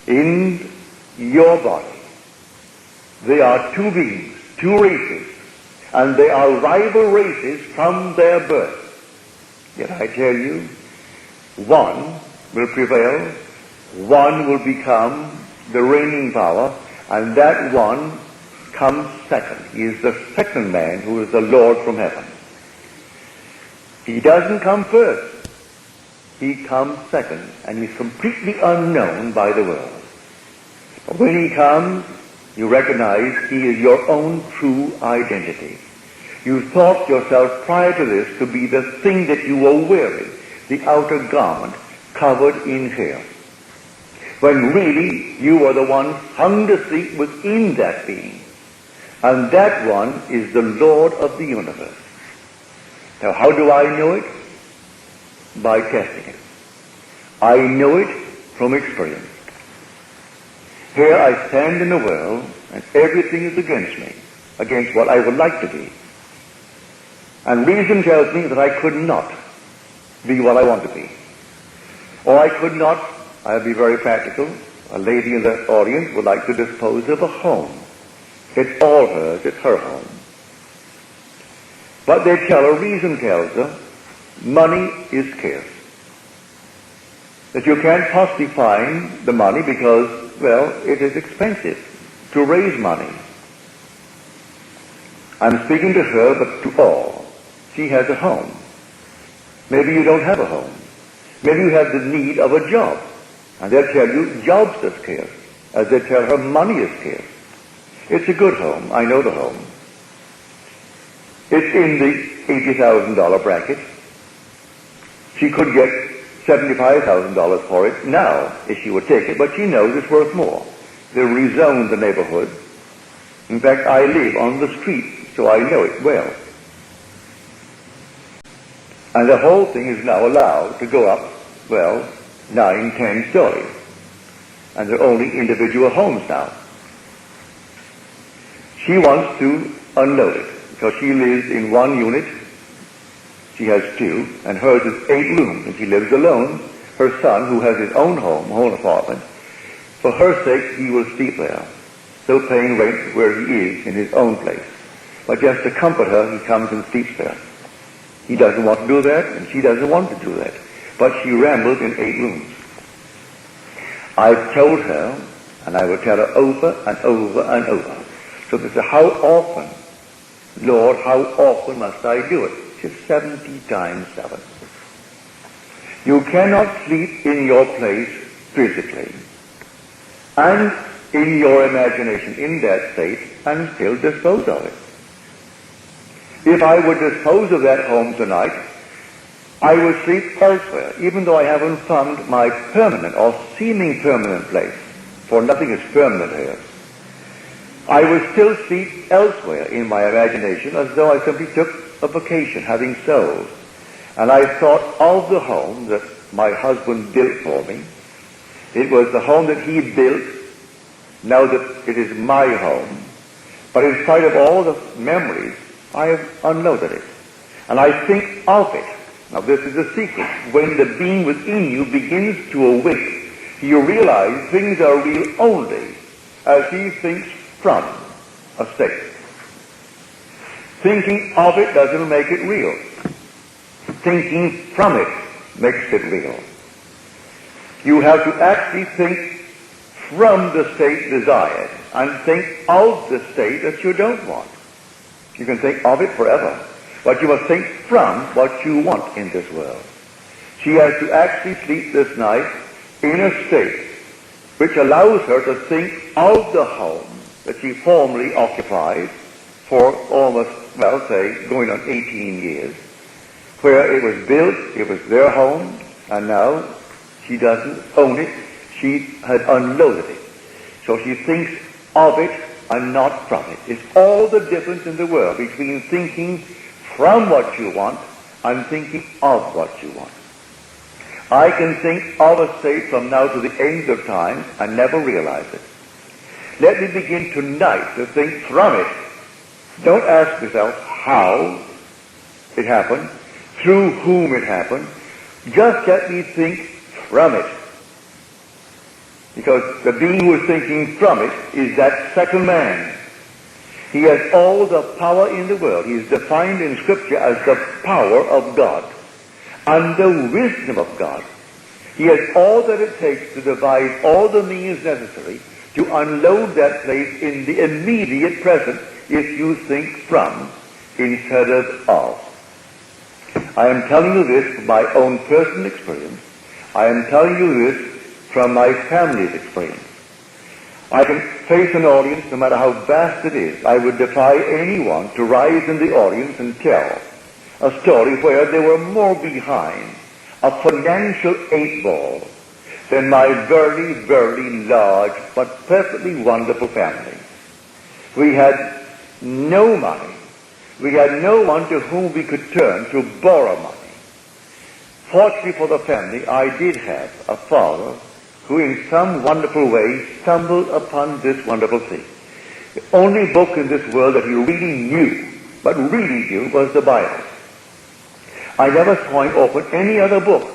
in your body. They are two beings, two races, and they are rival races from their birth. Yet I tell you, one will prevail, one will become the reigning power, and that one comes second. He is the second man who is the Lord from heaven. He doesn't come first. He comes second, and he's completely unknown by the world. But when he comes, you recognize he is your own true identity. You thought yourself prior to this to be the thing that you were wearing, the outer garment covered in hair, when really you are the one hung to sleep within that being. And that one is the Lord of the universe. Now, how do I know it? By testing it. I know it from experience. Here I stand in the world, and everything is against me, against what I would like to be. And reason tells me that I could not be what I want to be. Or I could not, I'll be very practical, a lady in the audience would like to dispose of a home. It's all hers, it's her home. But they tell her, reason tells her, money is scarce. That you can't possibly find the money because, well, it is expensive to raise money. I'm speaking to her, but to all. She has a home. Maybe you don't have a home. Maybe you have the need of a job. And they'll tell you jobs are scarce, as they tell her money is scarce. It's a good home. I know the home. It's in the $80,000 bracket. She could get $75,000 for it now, if she would take it, but she knows it's worth more. They'll rezone the neighborhood. In fact, I live on the street, so I know it well. And the whole thing is now allowed to go up, well, 9, 10 stories. And they're only individual homes now. She wants to unload it, because she lives in one unit. She has 2, and hers is 8 rooms, and she lives alone. Her son, who has his own home, own apartment, for her sake, he will sleep there, still paying rent where he is in his own place. But just to comfort her, he comes and sleeps there. He doesn't want to do that, and she doesn't want to do that. But she rambles in 8 rooms. I've told her, and I will tell her over and over and over. So they say, how often, Lord, how often must I do it? She says, 70 times 7. You cannot sleep in your place physically and in your imagination in that state and still dispose of it. If I would dispose of that home tonight, I would sleep elsewhere, even though I haven't found my permanent or seeming permanent place, for nothing is permanent here. I would still sleep elsewhere in my imagination as though I simply took a vacation, having sold. And I thought of the home that my husband built for me. It was the home that he built, now that it is my home. But in spite of all the memories, I have unloaded it. And I think of it. Now this is the secret. When the being within you begins to awake, you realize things are real only as he thinks from a state. Thinking of it doesn't make it real. Thinking from it makes it real. You have to actually think from the state desired and think of the state that you don't want. You can think of it forever, but you must think from what you want in this world. She has to actually sleep this night in a state which allows her to think of the home that she formerly occupied for almost, well, say, going on 18 years, where it was built, it was their home, and now she doesn't own it, she had unloaded it. So she thinks of it and not from it. It's all the difference in the world between thinking from what you want and thinking of what you want. I can think of a state from now to the end of time and never realize it. Let me begin tonight to think from it. Don't ask yourself how it happened, through whom it happened. Just let me think from it. because the being who is thinking from it is that second man. He has all the power in the world. He is defined in Scripture as the power of God and the wisdom of God. He has all that it takes to devise all the means necessary to unload that place in the immediate present if you think from instead of. I am telling you this from my own personal experience. I am telling you this from my family's experience. I can face an audience, no matter how vast it is. I would defy anyone to rise in the audience and tell a story where they were more behind a financial 8-ball than my very, very large but perfectly wonderful family. We had no money. We had no one to whom we could turn to borrow money. Fortunately for the family, I did have a father who in some wonderful way stumbled upon this wonderful thing. The only book in this world that he really knew, but really knew, was the Bible. I never saw him open any other book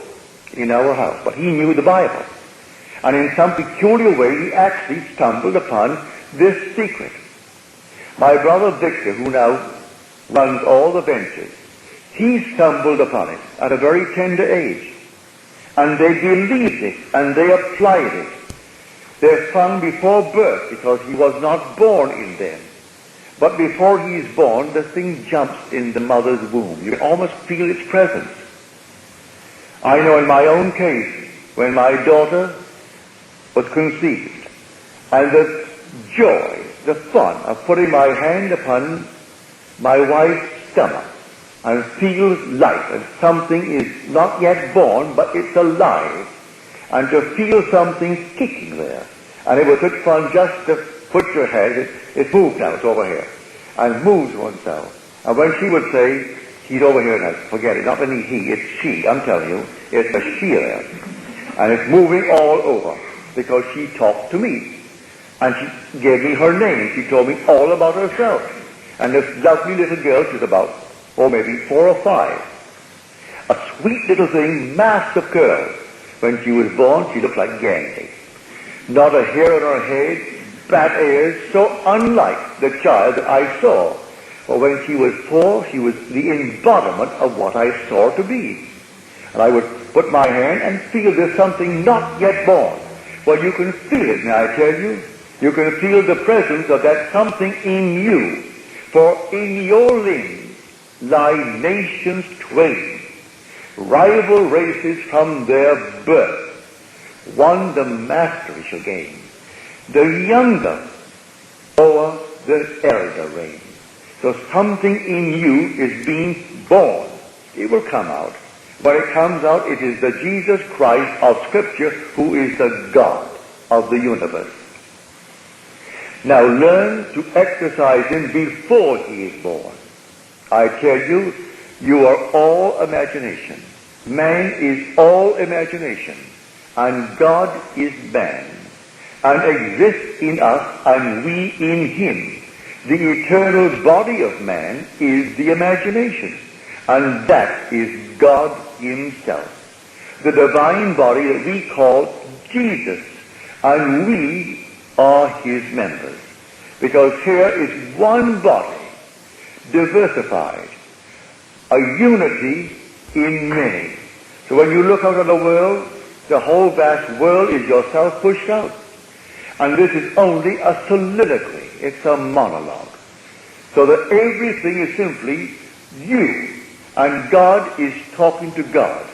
in our house, but he knew the Bible. And in some peculiar way, he actually stumbled upon this secret. My brother Victor, who now runs all the ventures, he stumbled upon it at a very tender age. And they believed it, and they applied it. They're found before birth, because he was not born in them. But before he is born, the thing jumps in the mother's womb. You can almost feel its presence. I know in my own case, when my daughter was conceived, and the joy, the fun of putting my hand upon my wife's stomach, and feels life, and something is not yet born, but it's alive, and to feel something kicking there. And it was good fun just to put your head, it moved now, it's over here, and moves oneself. And when she would say, he's over here now, forget it, not only he, it's she, I'm telling you, it's a she there. And it's moving all over, because she talked to me. And she gave me her name, she told me all about herself. And this lovely little girl, she's about, maybe 4 or 5. A sweet little thing, mass of curls. When she was born, she looked like Gandhi. Not a hair on her head, bat ears, so unlike the child that I saw. But when she was 4, she was the embodiment of what I saw her to be. And I would put my hand and feel there's something not yet born. Well, you can feel it, now I tell you. You can feel the presence of that something in you. For in your limbs lie nations twain, rival races from their birth. One the mastery shall gain, the younger o'er the elder reign. So something in you is being born. It will come out. When it comes out, it is the Jesus Christ of Scripture who is the God of the universe. Now learn to exercise him before he is born. I tell you, you are all imagination. Man is all imagination. And God is man. And exists in us, and we in him. The eternal body of man is the imagination. And that is God himself. The divine body that we call Jesus. And we are his members. Because here is one body, diversified, a unity in many. So when you look out at the world, the whole vast world is yourself pushed out. And this is only a soliloquy. It's a monologue. So that everything is simply you. And God is talking to God.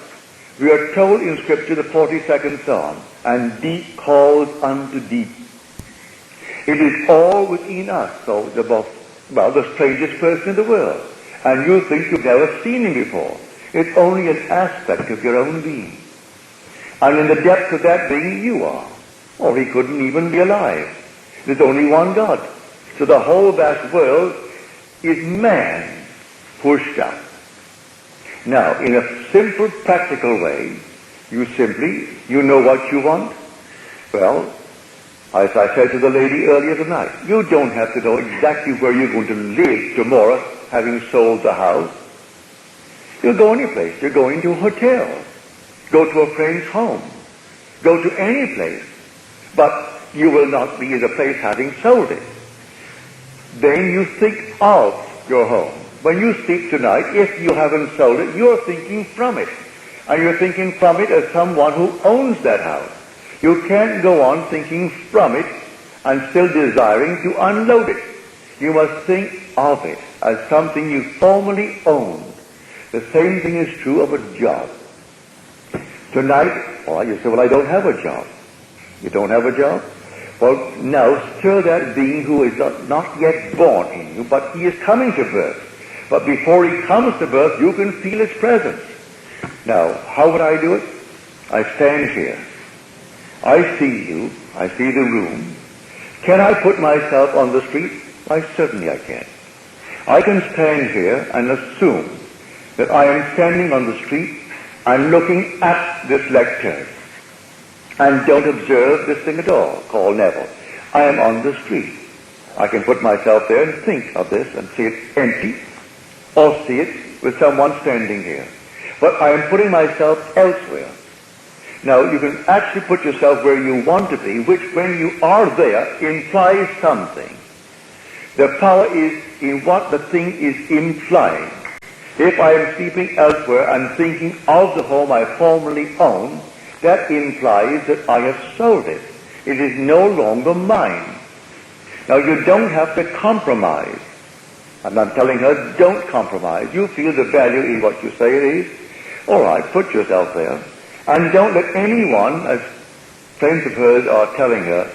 We are told in Scripture, the 42nd Psalm, and deep calls unto deep. It is all within us. So the strangest person in the world. And you think you've never seen him before. It's only an aspect of your own being. And in the depth of that being you are. Or he couldn't even be alive. There's only one God. So the whole vast world is man pushed out. Now, in a simple, practical way, you know what you want. Well, as I said to the lady earlier tonight, you don't have to know exactly where you're going to live tomorrow, having sold the house. You'll go any place. You're going to a hotel. Go to a friend's home. Go to any place. but you will not be in the place having sold it. Then you think of your home. When you sleep tonight, if you haven't sold it, you're thinking from it. And you're thinking from it as someone who owns that house. You can't go on thinking from it and still desiring to unload it. You must think of it as something you formerly owned. The same thing is true of a job. Tonight, you say, well, I don't have a job. You don't have a job? Well, now stir that being who is not yet born in you, but he is coming to birth. But before he comes to birth, you can feel his presence. Now, how would I do it? I stand here. I see you. I see the room. Can I put myself on the street? Why, certainly I can. I can stand here and assume that I am standing on the street and looking at this lectern and don't observe this thing at all, called Neville. I am on the street. I can put myself there and think of this and see it empty, or see it with someone standing here. But I am putting myself elsewhere. Now, you can actually put yourself where you want to be, which when you are there implies something. The power is in what the thing is implying. If I am sleeping elsewhere and thinking of the home I formerly owned, that implies that I have sold it. It is no longer mine. Now, you don't have to compromise. I'm not telling her, don't compromise. You feel the value in what you say it is. All right, put yourself there. And don't let anyone, as friends of hers are telling her,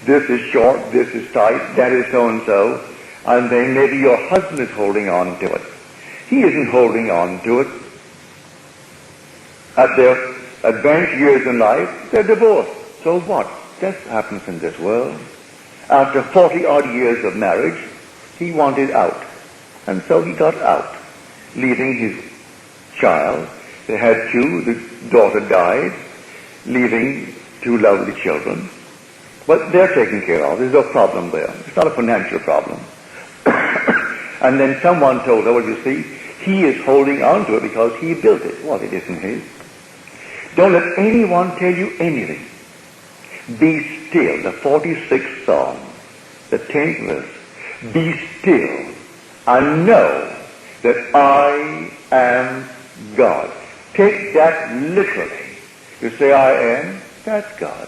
this is short, this is tight, that is so-and-so, and then maybe your husband is holding on to it. He isn't holding on to it. At their advanced years in life, they're divorced. So what? That happens in this world. After 40-odd years of marriage, he wanted out. And so he got out, leaving his child. They had two. The daughter died, leaving two lovely children. But they're taken care of. There's no problem there. It's not a financial problem. And then someone told her, well, you see, he is holding on to it because he built it. Well, it isn't his. Don't let anyone tell you anything. Be still. The 46th Psalm, the 10th verse. Be still and know that I am God. Take that literally. You say, I am, that's God.